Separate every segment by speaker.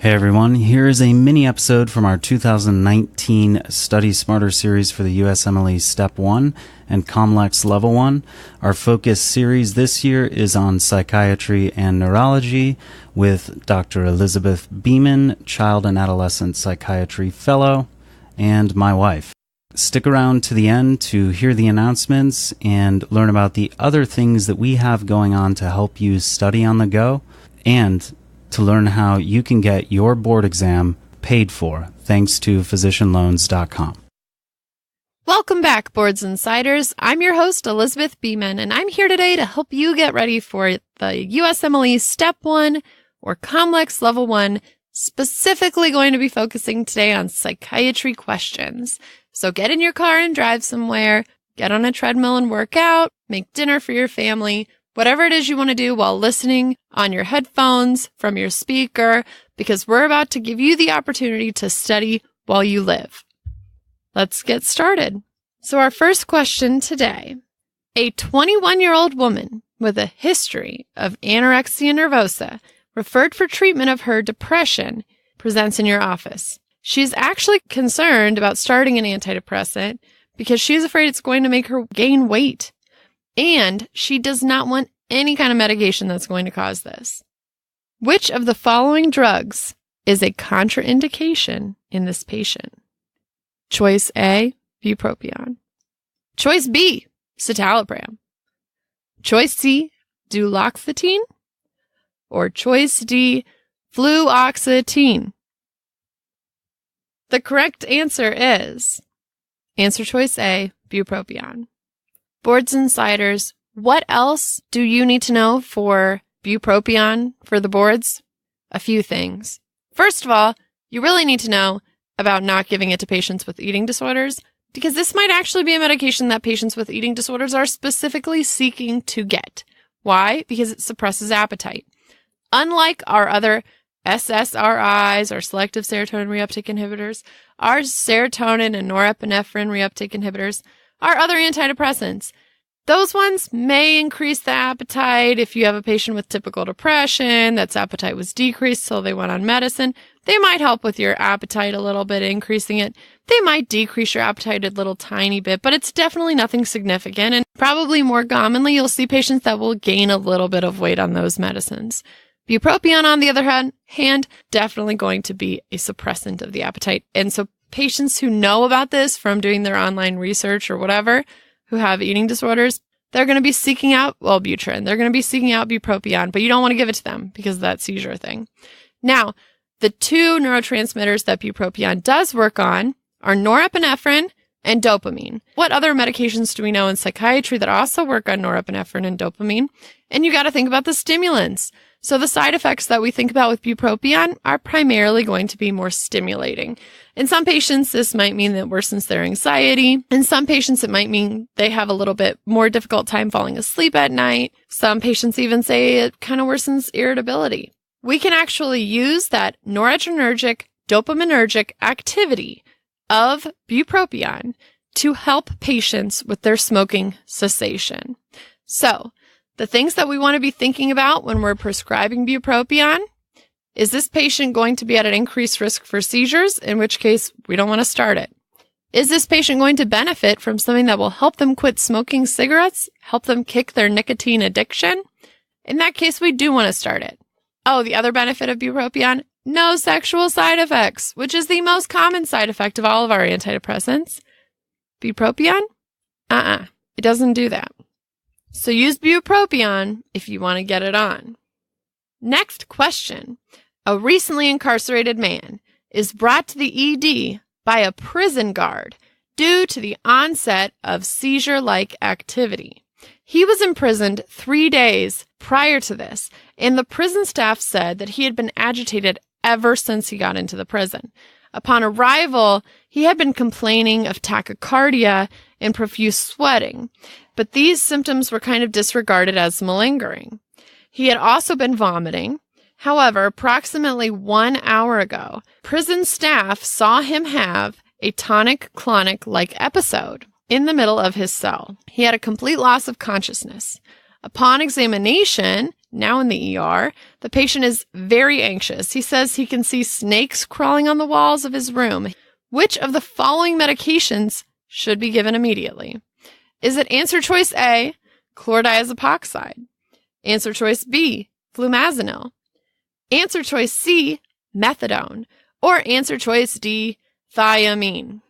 Speaker 1: Hey everyone, here is a mini episode from our 2019 Study Smarter series for the USMLE Step 1 and COMLEX Level 1. Our focus series this year is on psychiatry and neurology with Dr. Elizabeth Beeman, Child and Adolescent Psychiatry Fellow, and my wife. Stick around to the end to hear the announcements and learn about the other things that we have going on to help you study on the go and to learn how you can get your board exam paid for, thanks to physicianloans.com.
Speaker 2: Welcome back, Boards Insiders. I'm your host, Elizabeth Beeman, and I'm here today to help you get ready for the USMLE Step 1 or COMLEX Level 1, specifically going to be focusing today on psychiatry questions. So get in your car and drive somewhere, get on a treadmill and work out, make dinner for your family, whatever it is you want to do while listening on your headphones, from your speaker, because we're about to give you the opportunity to study while you live. Let's get started. So our first question today, a 21-year-old woman with a history of anorexia nervosa referred for treatment of her depression presents in your office. She's actually concerned about starting an antidepressant because she's afraid it's going to make her gain weight. And she does not want any kind of medication that's going to cause this. Which of the following drugs is a contraindication in this patient? Choice A, bupropion. Choice B, citalopram. Choice C, duloxetine. Or choice D, fluoxetine. The correct answer is answer choice A, bupropion. Boards Insiders, what else do you need to know for bupropion for the boards? A few things. First of all, you really need to know about not giving it to patients with eating disorders, because this might actually be a medication that patients with eating disorders are specifically seeking to get. Why? Because it suppresses appetite. Unlike our other SSRIs, or selective serotonin reuptake inhibitors, our serotonin and norepinephrine reuptake inhibitors, our other antidepressants, those ones may increase the appetite. If you have a patient with typical depression, that's appetite was decreased, so they went on medicine, they might help with your appetite a little bit, increasing it. They might decrease your appetite a little tiny bit, but it's definitely nothing significant. And probably more commonly, you'll see patients that will gain a little bit of weight on those medicines. Bupropion, on the other hand, definitely going to be a suppressant of the appetite. And so patients who know about this from doing their online research or whatever, who have eating disorders, they're going to be seeking out Wellbutrin. They're going to be seeking out bupropion, but you don't want to give it to them because of that seizure thing. Now, the two neurotransmitters that bupropion does work on are norepinephrine and dopamine. What other medications do we know in psychiatry that also work on norepinephrine and dopamine? And you got to think about the stimulants. So the side effects that we think about with bupropion are primarily going to be more stimulating. In some patients, this might mean that it worsens their anxiety. In some patients, it might mean they have a little bit more difficult time falling asleep at night. Some patients even say it kind of worsens irritability. We can actually use that noradrenergic, dopaminergic activity of bupropion to help patients with their smoking cessation. So, the things that we want to be thinking about when we're prescribing bupropion, is this patient going to be at an increased risk for seizures, in which case we don't want to start it? Is this patient going to benefit from something that will help them quit smoking cigarettes, help them kick their nicotine addiction? In that case, we do want to start it. Oh, the other benefit of bupropion, no sexual side effects, which is the most common side effect of all of our antidepressants. Bupropion? It doesn't do that. So use bupropion if you want to get it on. Next question. A recently incarcerated man is brought to the ED by a prison guard due to the onset of seizure-like activity. He was imprisoned 3 days prior to this, and the prison staff said that he had been agitated ever since he got into the prison. Upon arrival, he had been complaining of tachycardia and profuse sweating, but these symptoms were kind of disregarded as malingering. He had also been vomiting. However, approximately 1 hour ago, prison staff saw him have a tonic-clonic-like episode in the middle of his cell. He had a complete loss of consciousness. Upon examination, now in the ER. The patient is very anxious. He says he can see snakes crawling on the walls of his room. Which of the following medications should be given immediately? Is it answer choice A, chlordiazepoxide? Answer choice B, flumazenil? Answer choice C, methadone? Or answer choice D, thiamine?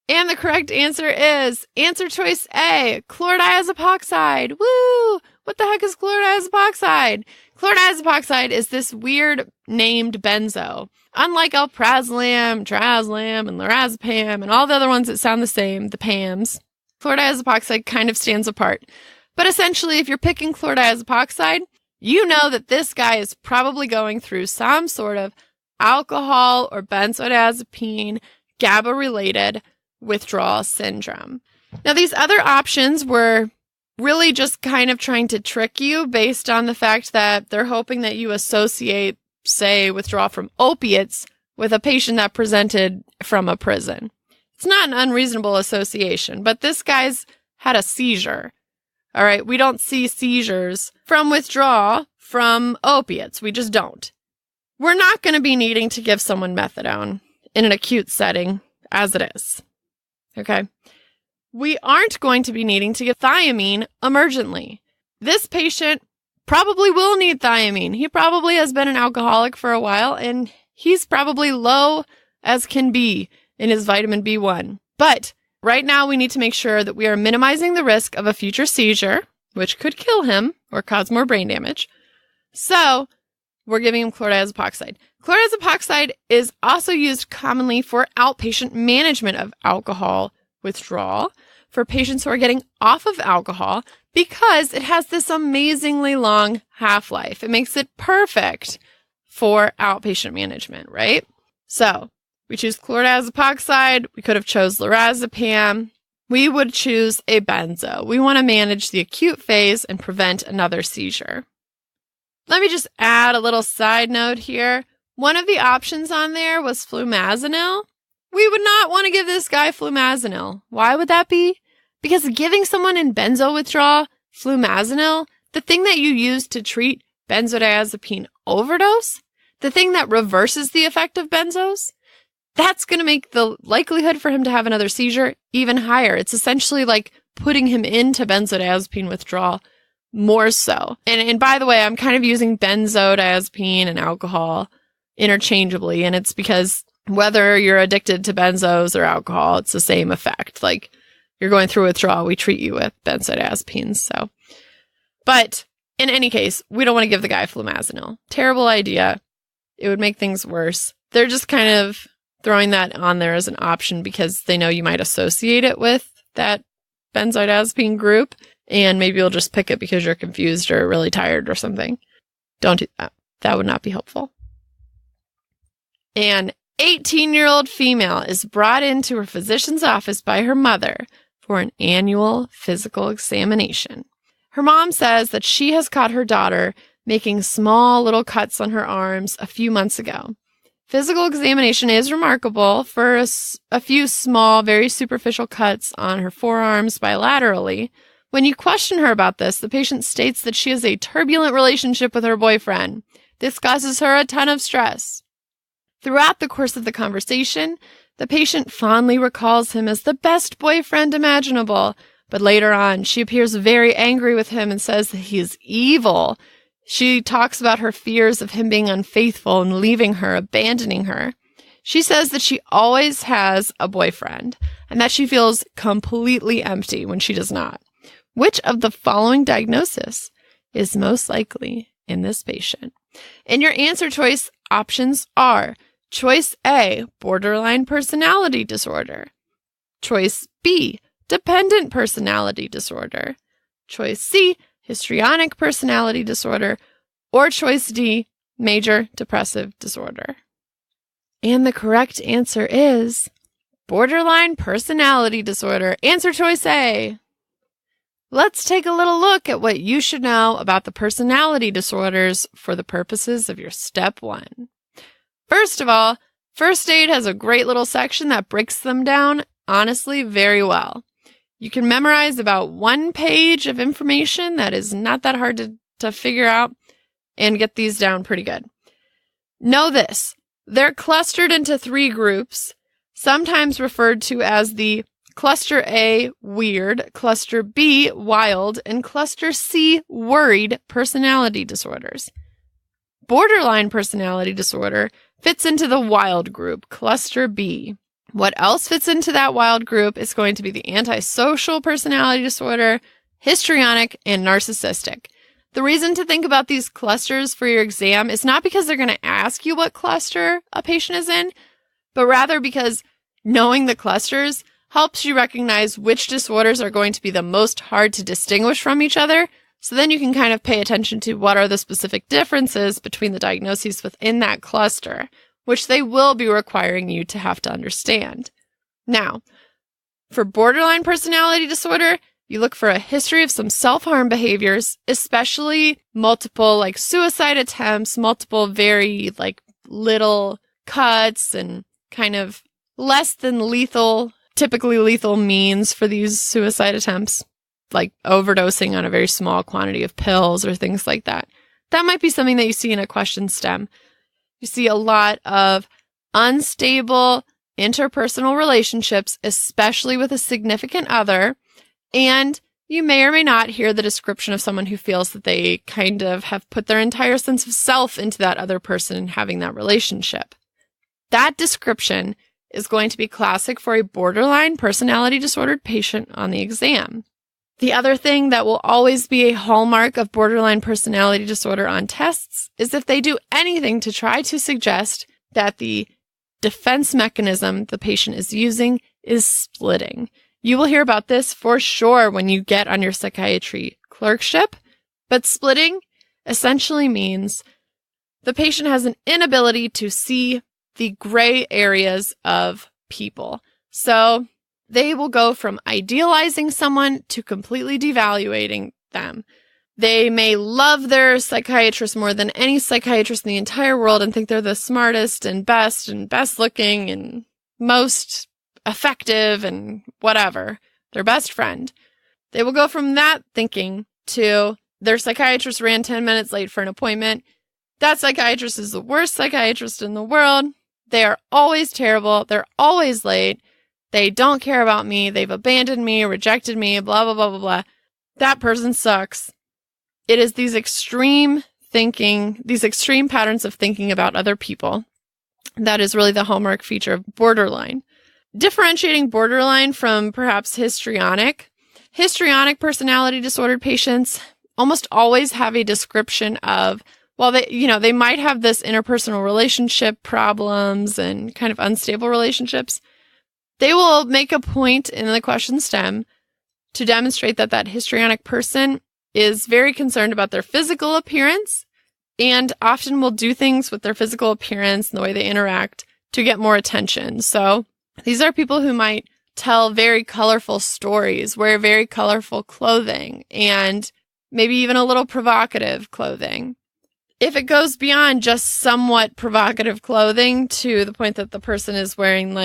Speaker 2: And the correct answer is answer choice A, chlordiazepoxide. Woo! What the heck is chlordiazepoxide? Chlordiazepoxide is this weird named benzo. Unlike alprazolam, trazlam, and lorazepam, and all the other ones that sound the same, the PAMs, chlordiazepoxide kind of stands apart. But essentially, if you're picking chlordiazepoxide, you know that this guy is probably going through some sort of alcohol or benzodiazepine GABA-related withdrawal syndrome. Now, these other options were really just kind of trying to trick you based on the fact that they're hoping that you associate, say, withdrawal from opiates with a patient that presented from a prison. It's not an unreasonable association, but this guy's had a seizure. All right, we don't see seizures from withdrawal from opiates. We just don't. We're not going to be needing to give someone methadone in an acute setting as it is. Okay? We aren't going to be needing to give thiamine emergently. This patient probably will need thiamine. He probably has been an alcoholic for a while, and he's probably low as can be in his vitamin B1. But right now, we need to make sure that we are minimizing the risk of a future seizure, which could kill him or cause more brain damage. So we're giving him chlordiazepoxide. Chlordiazepoxide is also used commonly for outpatient management of alcohol withdrawal for patients who are getting off of alcohol because it has this amazingly long half-life. It makes it perfect for outpatient management, right? So we choose chlordiazepoxide. We could have chose lorazepam. We would choose a benzo. We want to manage the acute phase and prevent another seizure. Let me just add a little side note here. One of the options on there was flumazenil. We would not want to give this guy flumazenil. Why would that be? Because giving someone in benzo withdrawal flumazenil, the thing that you use to treat benzodiazepine overdose, the thing that reverses the effect of benzos, that's going to make the likelihood for him to have another seizure even higher. It's essentially like putting him into benzodiazepine withdrawal more so. And by the way, I'm kind of using benzodiazepine and alcohol interchangeably, and it's because whether you're addicted to benzos or alcohol, it's the same effect. Like, you're going through withdrawal, we treat you with benzodiazepines. So, but in any case, we don't want to give the guy flumazenil. Terrible idea. It would make things worse. They're just kind of throwing that on there as an option because they know you might associate it with that benzodiazepine group, and maybe you'll just pick it because you're confused or really tired or something. Don't do that. That would not be helpful. An 18-year-old female is brought into her physician's office by her mother for an annual physical examination. Her mom says that she has caught her daughter making small little cuts on her arms a few months ago. Physical examination is remarkable for a few small, very superficial cuts on her forearms bilaterally. When you question her about this, the patient states that she has a turbulent relationship with her boyfriend. This causes her a ton of stress. Throughout the course of the conversation, the patient fondly recalls him as the best boyfriend imaginable, but later on, she appears very angry with him and says that he is evil. She talks about her fears of him being unfaithful and leaving her, abandoning her. She says that she always has a boyfriend and that she feels completely empty when she does not. Which of the following diagnosis is most likely in this patient? And your answer choice options are choice A, borderline personality disorder. Choice B, dependent personality disorder. Choice C, histrionic personality disorder. Or choice D, major depressive disorder. And the correct answer is borderline personality disorder. Answer choice A. Let's take a little look at what you should know about the personality disorders for the purposes of your step 1. First of all, first aid has a great little section that breaks them down, honestly, very well. You can memorize about 1 page of information that is not that hard to to figure out and get these down pretty good. Know this. They're clustered into 3 groups, sometimes referred to as the Cluster A, weird, Cluster B, wild, and Cluster C, worried personality disorders. Borderline personality disorder fits into the wild group, Cluster B. What else fits into that wild group is going to be the antisocial personality disorder, histrionic, and narcissistic. The reason to think about these clusters for your exam is not because they're going to ask you what cluster a patient is in, but rather because knowing the clusters helps you recognize which disorders are going to be the most hard to distinguish from each other. So then you can kind of pay attention to what are the specific differences between the diagnoses within that cluster, which they will be requiring you to have to understand. Now, for borderline personality disorder, you look for a history of some self-harm behaviors, especially multiple suicide attempts, multiple very little cuts and kind of less than lethal, typically lethal means for these suicide attempts, like overdosing on a very small quantity of pills or things like that. That might be something that you see in a question stem. You see a lot of unstable interpersonal relationships, especially with a significant other. And you may or may not hear the description of someone who feels that they kind of have put their entire sense of self into that other person and having that relationship. That description is going to be classic for a borderline personality disordered patient on the exam. The other thing that will always be a hallmark of borderline personality disorder on tests is if they do anything to try to suggest that the defense mechanism the patient is using is splitting. You will hear about this for sure when you get on your psychiatry clerkship, but splitting essentially means the patient has an inability to see the gray areas of people. So they will go from idealizing someone to completely devaluating them. They may love their psychiatrist more than any psychiatrist in the entire world and think they're the smartest and best looking and most effective and whatever, their best friend. They will go from that thinking to their psychiatrist ran 10 minutes late for an appointment. That psychiatrist is the worst psychiatrist in the world. They are always terrible. They're always late. They don't care about me. They've abandoned me, rejected me, blah, blah, blah, blah, blah. That person sucks. It is these extreme patterns of thinking about other people. That is really the hallmark feature of borderline. Differentiating borderline from perhaps histrionic personality disordered patients almost always have a description of, well, they might have this interpersonal relationship problems and kind of unstable relationships. They will make a point in the question stem to demonstrate that that histrionic person is very concerned about their physical appearance and often will do things with their physical appearance and the way they interact to get more attention. So these are people who might tell very colorful stories, wear very colorful clothing, and maybe even a little provocative clothing. If it goes beyond just somewhat provocative clothing to the point that the person is wearing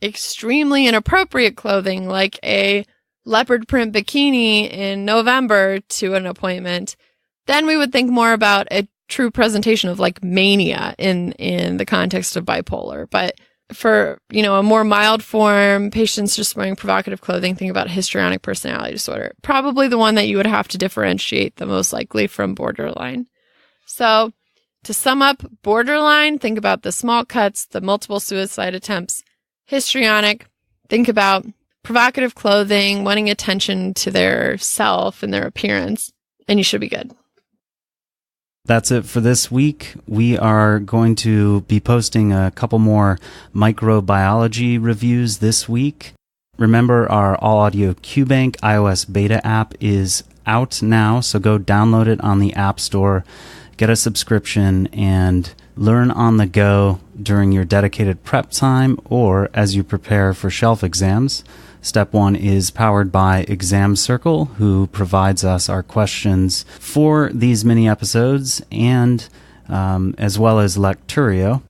Speaker 2: extremely inappropriate clothing, like a leopard print bikini in November to an appointment, then we would think more about a true presentation of mania in the context of bipolar. But for, a more mild form, patients just wearing provocative clothing, think about histrionic personality disorder. Probably the one that you would have to differentiate the most likely from borderline. So to sum up, borderline, think about the small cuts, the multiple suicide attempts. Histrionic, think about provocative clothing, wanting attention to their self and their appearance, and you should be good.
Speaker 1: That's it for this week. We are going to be posting a couple more microbiology reviews this week. Remember, our All-Audio Qbank iOS beta app is out now, so go download it on the App Store, get a subscription, and learn on the go during your dedicated prep time or as you prepare for shelf exams. Step 1 is powered by Exam Circle, who provides us our questions for these mini episodes and as well as Lecturio.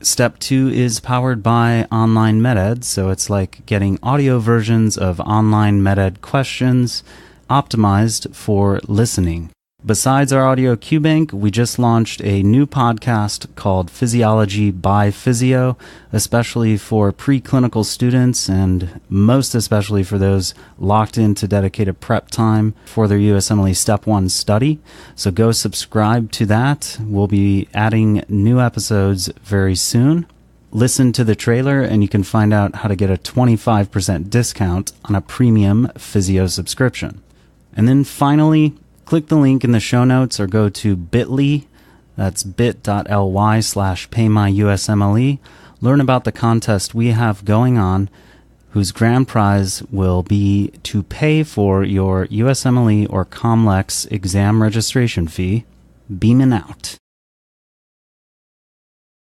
Speaker 1: Step 2 is powered by Online MedEd, so it's like getting audio versions of online MedEd questions optimized for listening. Besides our Audio Qbank, we just launched a new podcast called Physiology by Physeo, especially for preclinical students and most especially for those locked into dedicated prep time for their USMLE Step 1 study. So go subscribe to that. We'll be adding new episodes very soon. Listen to the trailer and you can find out how to get a 25% discount on a premium Physeo subscription. And then finally, click the link in the show notes or go to bit.ly, that's bit.ly/paymyusmle. Learn about the contest we have going on, whose grand prize will be to pay for your USMLE or COMLEX exam registration fee. Beamin' out.